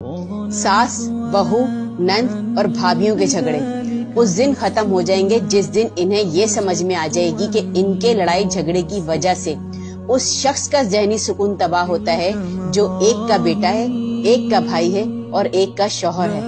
सास, बहू, नंद और भाभीियों के झगड़े उस दिन खत्म हो जाएंगे जिस दिन इन्हें ये समझ में आ जाएगी कि इनके लड़ाई झगड़े की वजह से उस शख्स का ज़हनी सुकून तबाह होता है जो एक का बेटा है, एक का भाई है और एक का शौहर है।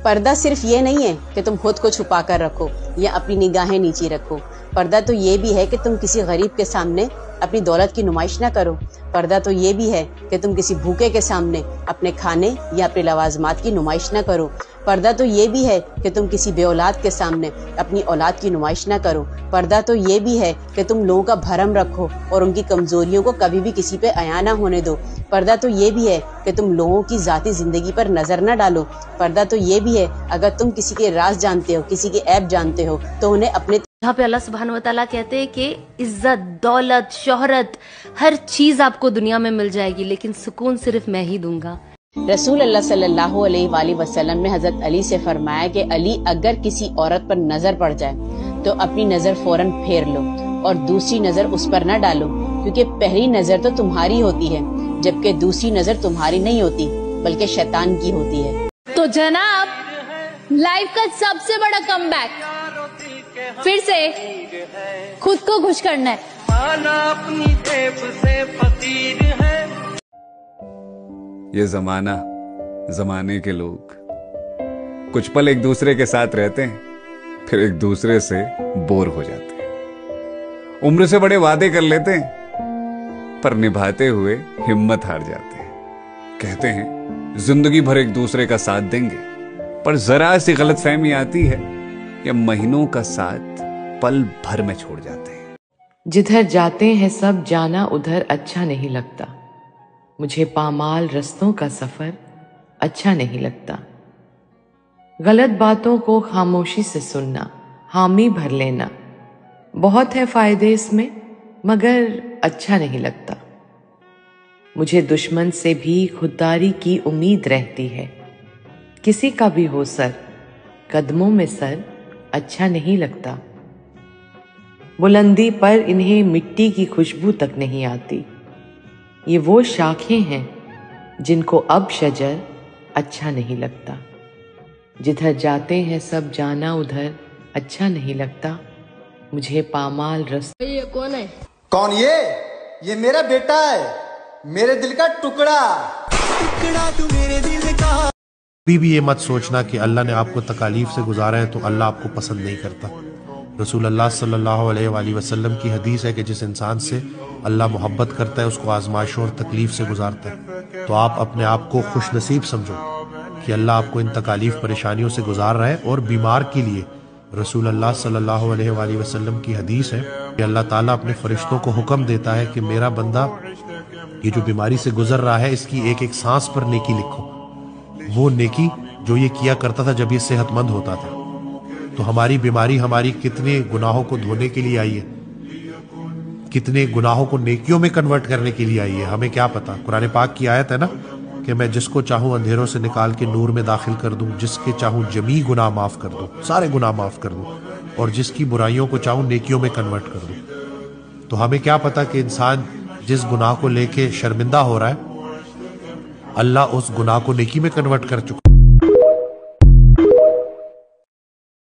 पर्दा सिर्फ ये नहीं है कि तुम खुद को छुपा कर रखो या अपनी निगाहें नीची रखो। पर्दा तो ये भी है कि तुम किसी गरीब के सामने अपनी दौलत की नुमाइश ना करो। पर्दा तो ये भी है कि तुम किसी भूखे के सामने अपने खाने या अपने लवाजमात की नुमाइश ना करो। पर्दा तो ये भी है कि तुम किसी बे औलाद के सामने अपनी औलाद की नुमाइश ना करो। पर्दा तो ये भी है कि तुम लोगों का भरम रखो और उनकी कमजोरियों को कभी भी किसी पे अया ना होने दो। पर्दा तो ये भी है कि तुम लोगों की जाती जिंदगी पर नजर ना डालो। पर्दा तो ये भी है अगर तुम किसी के राज जानते हो, किसी के ऐब जानते हो तो उन्हें अपने यहाँ पे अल्लाह सुब्हान व तआला कहते हैं कि इज्जत, दौलत, शोहरत, हर चीज आपको दुनिया में मिल जाएगी लेकिन सुकून सिर्फ मैं ही दूंगा। रसूल अल्लाह सल्लल्लाहु अलैहि वसल्लम ने हजरत अली से फरमाया कि अली, अगर किसी औरत पर नजर पड़ जाए तो अपनी नजर फौरन फेर लो और दूसरी नजर उस पर न डालो, क्योंकि पहली नजर तो तुम्हारी होती है जबकि दूसरी नजर तुम्हारी नहीं होती बल्कि शैतान की होती है। तो जनाब, लाइफ का सबसे बड़ा कमबैक फिर से खुद को खुश करना है। अपनी जेब से फकीर है। ये जमाना, जमाने के लोग कुछ पल एक दूसरे के साथ रहते हैं फिर एक दूसरे से बोर हो जाते हैं। उम्र से बड़े वादे कर लेते हैं पर निभाते हुए हिम्मत हार जाते हैं। कहते हैं जिंदगी भर एक दूसरे का साथ देंगे पर जरा सी गलतफहमी आती है या महीनों का साथ पल भर में छोड़ जाते हैं। जिधर जाते हैं सब जाना उधर अच्छा नहीं लगता। मुझे पामाल रस्तों का सफर अच्छा नहीं लगता। गलत बातों को खामोशी से सुनना, हामी भर लेना, बहुत है फायदे इसमें मगर अच्छा नहीं लगता। मुझे दुश्मन से भी खुददारी की उम्मीद रहती है। किसी का भी हो सर, कदमों में सर अच्छा नहीं लगता। बुलंदी पर इन्हें मिट्टी की खुशबू तक नहीं आती। ये वो शाखें हैं जिनको अब शजर अच्छा नहीं लगता। जिधर जाते हैं सब जाना उधर अच्छा नहीं लगता। मुझे पामाल रस्ते। ये कौन है? कौन ये मेरा बेटा है, मेरे दिल का टुकड़ा। तू मेरे दिल का। भी ये मत सोचना कि अल्लाह ने आपको तकालीफ से गुजारा है तो अल्लाह आपको पसंद नहीं करता। रसूल अल्लाह सल्लल्लाहु अलैहि वसल्लम की हदीस है कि जिस इंसान से अल्लाह मोहब्बत करता है उसको आजमाइशों और तकलीफ से गुजारता है। तो आप अपने आप को खुश नसीब समझो कि अल्लाह आपको इन तकालीफ परेशानियों से गुजार रहा है। और बीमार के लिए रसूल अल्लाह सल्लल्लाहु अलैहि वसल्लम की हदीस है कि अल्लाह ताला अपने फरिश्तों को हुक्म देता है कि मेरा बंदा ये जो बीमारी से गुजर रहा है इसकी एक एक सांस पर नेकी लिखो। वो नेकी जो ये किया करता था जब ये सेहतमंद होता था। तो हमारी बीमारी हमारी कितने गुनाहों को धोने के लिए आई है, कितने गुनाहों को नेकियों में कन्वर्ट करने के लिए आई है, हमें क्या पता। कुरान पाक की आयत है ना कि मैं जिसको चाहूं अंधेरों से निकाल के नूर में दाखिल कर दूं, जिसके चाहूं जमी गुनाह माफ कर दूं, सारे गुनाह माफ कर दूं, और जिसकी बुराइयों को चाहूं नेकियों में कन्वर्ट कर दूं। तो हमें क्या पता कि इंसान जिस गुनाह को लेके शर्मिंदा हो रहा है अल्लाह उस गुनाह को नेकी में कन्वर्ट कर चुका।